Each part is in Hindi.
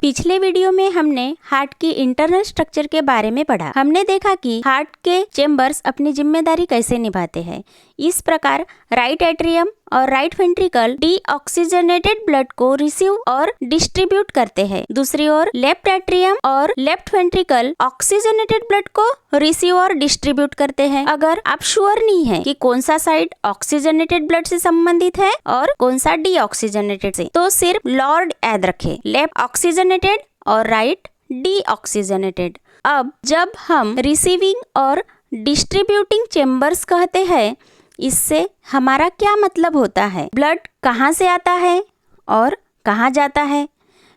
पिछले वीडियो में हमने हार्ट की इंटरनल स्ट्रक्चर के बारे में पढ़ा। हमने देखा कि हार्ट के चेम्बर्स अपनी जिम्मेदारी कैसे निभाते हैं। इस प्रकार राइट एट्रियम और राइट वेंट्रिकल डीऑक्सीजनेटेड ब्लड को रिसीव और डिस्ट्रीब्यूट करते हैं। दूसरी ओर लेफ्ट एट्रियम और लेफ्ट वेंट्रिकल ऑक्सीजनेटेड ब्लड को रिसीव और डिस्ट्रीब्यूट करते हैं। अगर आप श्योर नहीं है कि कौन सा साइड ऑक्सीजनेटेड ब्लड से संबंधित है और कौन सा डीऑक्सीजनेटेड से, तो सिर्फ लॉर्ड याद रखें, लेफ्ट ऑक्सीजनेटेड और राइट डीऑक्सीजनेटेड। अब जब हम रिसीविंग और डिस्ट्रीब्यूटिंग चेम्बर्स कहते हैं, इससे हमारा क्या मतलब होता है? ब्लड कहाँ से आता है और कहाँ जाता है?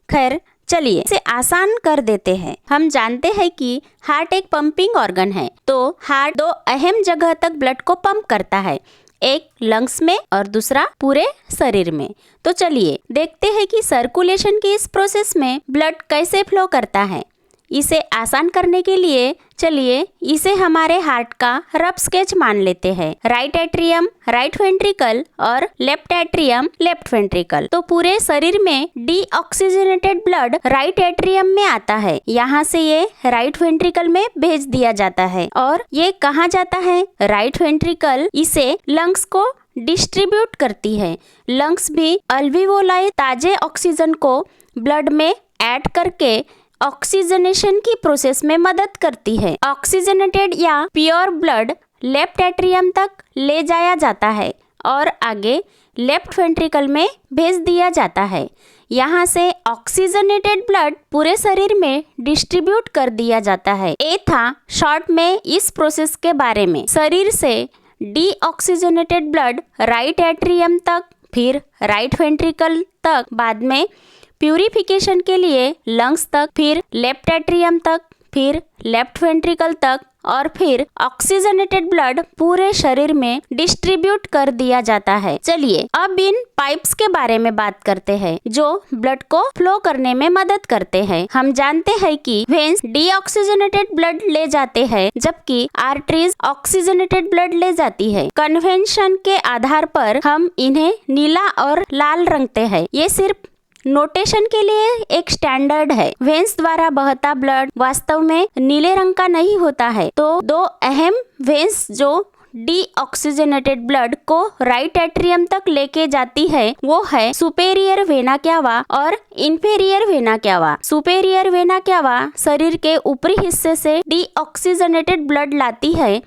खैर चलिए इसे आसान कर देते हैं। हम जानते हैं कि हार्ट एक पंपिंग ऑर्गन है, तो हार्ट दो अहम जगह तक ब्लड को पंप करता है, एक लंग्स में और दूसरा पूरे शरीर में। तो चलिए देखते हैं कि सर्कुलेशन की इस प्रोसेस में ब्लड कैसे फ्लो करता है। इसे आसान करने के लिए चलिए इसे हमारे हार्ट का रफ स्केच मान लेते हैं। राइट एट्रियम राइट वेंट्रिकल और लेफ्ट एट्रियम लेफ्ट वेंट्रिकल। तो पूरे शरीर में डीऑक्सीजनेटेड ब्लड राइट एट्रियम में आता है, यहाँ से ये राइट वेंट्रिकल में भेज दिया जाता है और ये कहाँ जाता है? राइट वेंट्रिकल इसे लंग्स को डिस्ट्रीब्यूट करती है। लंग्स भी अल्वियोलाई ताजे ऑक्सीजन को ब्लड में ऐड करके ऑक्सीजनेशन की प्रोसेस में मदद करती है। ऑक्सीजनेटेड या प्योर ब्लड लेफ्ट एट्रियम तक ले जाया जाता है और आगे लेफ्ट वेंट्रिकल में भेज दिया जाता है। यहाँ से ऑक्सीजनेटेड ब्लड पूरे शरीर में डिस्ट्रीब्यूट कर दिया जाता है। ये था शॉर्ट में इस प्रोसेस के बारे में। शरीर से डीऑक्सीजनेटेड ब्लड राइट एट्रियम तक, फिर राइट वेंट्रिकल तक, बाद में प्यूरिफिकेशन के लिए लंग्स तक, फिर लेफ्ट एट्रियम तक, फिर लेफ्ट वेंट्रिकल तक और फिर ऑक्सीजनेटेड ब्लड पूरे शरीर में डिस्ट्रीब्यूट कर दिया जाता है। चलिए अब इन पाइप्स के बारे में बात करते हैं जो ब्लड को फ्लो करने में मदद करते हैं। हम जानते हैं कि वेन्स डीऑक्सीजनेटेड ब्लड ले जाते हैं जबकि आर्टरीज ऑक्सीजनेटेड ब्लड ले जाती है। कन्वेंशन के आधार पर हम इन्हें नीला और लाल रंगते हैं। ये सिर्फ नोटेशन के लिए एक स्टैंडर्ड है। वेन्स द्वारा बहता ब्लड वास्तव में नीले रंग का नहीं होता है। तो दो अहम वेन्स जो डीऑक्सीजनेटेड ब्लड को राइट एट्रियम तक लेके जाती है वो है सुपेरियर वेना क्यावा और इंफेरियर वेना क्यावा। सुपेरियर वेना क्यावा शरीर के ऊपरी हिस्से से डीऑक्सीजनेटेड ब्लड लाती है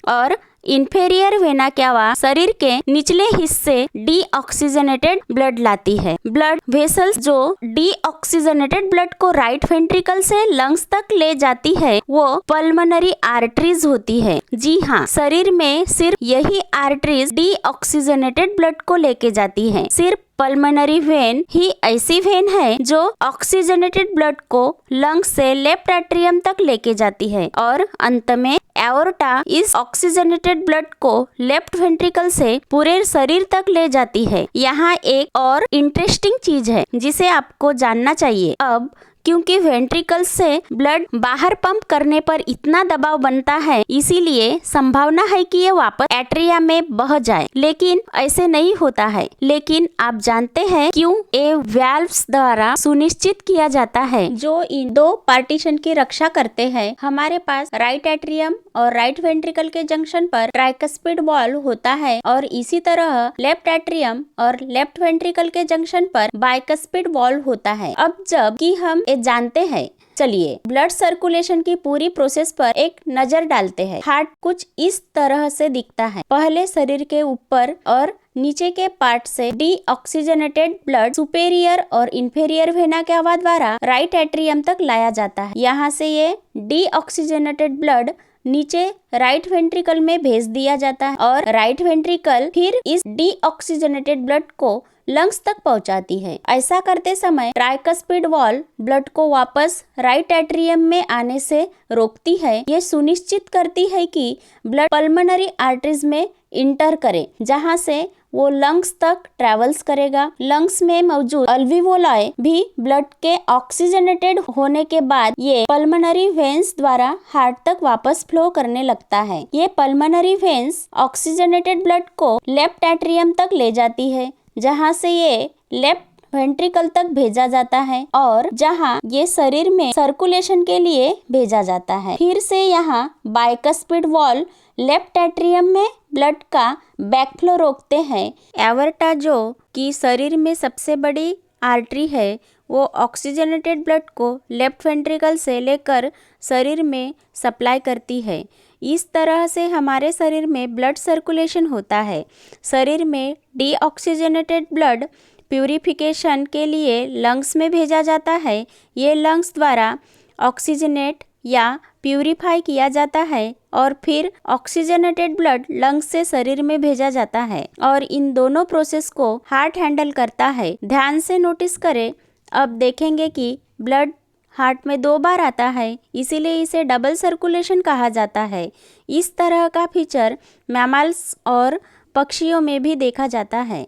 और इंफेरियर वेना क्यावा शरीर के निचले हिस्से डीऑक्सीजनेटेड ब्लड लाती है। ब्लड वेसल्स जो डीऑक्सीजनेटेड ब्लड को राइट वेंट्रिकल से लंग्स तक ले जाती है वो पल्मोनरी आर्टरीज होती है। जी हाँ, शरीर में सिर्फ यही आर्टरीज डीऑक्सीजनेटेड ब्लड को लेके जाती है। सिर्फ पल्मोनरी वेन ही ऐसी वेन है जो ऑक्सीजनेटेड ब्लड को लंग्स से लेफ्ट एट्रियम तक लेके जाती है और अंत में एओर्टा इस ऑक्सीजनेटेड ब्लड को लेफ्ट वेंट्रिकल से पूरे शरीर तक ले जाती है। यहाँ एक और इंटरेस्टिंग चीज है जिसे आपको जानना चाहिए। अब क्योंकि वेंट्रिकल से ब्लड बाहर पंप करने पर इतना दबाव बनता है, इसीलिए संभावना है कि ये वापस एट्रिया में बह जाए, लेकिन ऐसे नहीं होता है। लेकिन आप जानते हैं क्यों? ये वाल्व्स द्वारा सुनिश्चित किया जाता है जो इन दो पार्टीशन की रक्षा करते हैं। हमारे पास राइट एट्रियम और राइट वेंट्रिकल के जंक्शन पर ट्राइकस्पिड वॉल्व होता है और इसी तरह लेफ्ट एट्रियम और लेफ्ट वेंट्रिकल के जंक्शन पर बाइकस्पिड वॉल्व होता है। अब जब कि हम जानते हैं, चलिए ब्लड सर्कुलेशन की पूरी प्रोसेस पर एक नजर डालते हैं। हार्ट कुछ इस तरह से दिखता है। पहले शरीर के ऊपर और नीचे के पार्ट से डीऑक्सीजनेटेड ब्लड सुपेरियर और इंफेरियर वेना क्यावा द्वारा राइट एट्रियम तक लाया जाता है। यहाँ से ये डीऑक्सीजनेटेड ब्लड नीचे राइट वेंट्रिकल में भेज दिया जाता है और राइट वेंट्रिकल फिर इस डीऑक्सीजनेटेड ब्लड को लंग्स तक पहुंचाती है। ऐसा करते समय ट्राइकस्पिड वॉल्व ब्लड को वापस राइट एट्रियम में आने से रोकती है। ये सुनिश्चित करती है कि ब्लड पल्मोनरी आर्टरीज में इंटर करे, जहां से वो लंग्स तक ट्रेवल्स करेगा। लंग्स में मौजूद अल्वियोलाई भी ब्लड के ऑक्सीजनेटेड होने के बाद ये पल्मोनरी वेन्स द्वारा हार्ट तक वापस फ्लो करने लगता है। ये पल्मोनरी वेन्स ऑक्सीजनेटेड ब्लड को लेफ्ट एट्रियम तक ले जाती है, जहां से ये लेफ्ट वेंट्रिकल तक भेजा जाता है और जहां ये शरीर में सर्कुलेशन के लिए भेजा जाता है। फिर से यहाँ बाइकस्पिड वॉल्व लेफ्ट एट्रियम में ब्लड का बैकफ्लो रोकते हैं। एवर्टा जो कि शरीर में सबसे बड़ी आर्टरी है, वो ऑक्सीजनेटेड ब्लड को लेफ्ट वेंट्रिकल से लेकर शरीर में सप्लाई करती है। इस तरह से हमारे शरीर में ब्लड सर्कुलेशन होता है। शरीर में डीऑक्सीजनेटेड ब्लड प्यूरिफिकेशन के लिए लंग्स में भेजा जाता है। ये लंग्स द्वारा ऑक्सीजनेट या प्यूरिफाई किया जाता है और फिर ऑक्सीजनेटेड ब्लड लंग्स से शरीर में भेजा जाता है और इन दोनों प्रोसेस को हार्ट हैंडल करता है। ध्यान से नोटिस करें, अब देखेंगे कि ब्लड हार्ट में 2 बार आता है, इसीलिए इसे डबल सर्कुलेशन कहा जाता है। इस तरह का फीचर मैमल्स और पक्षियों में भी देखा जाता है।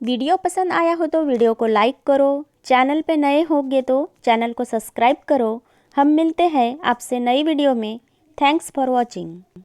वीडियो पसंद आया हो तो वीडियो को लाइक करो, चैनल पे नए होंगे तो चैनल को सब्सक्राइब करो। हम मिलते हैं आपसे नई वीडियो में। Thanks for watching.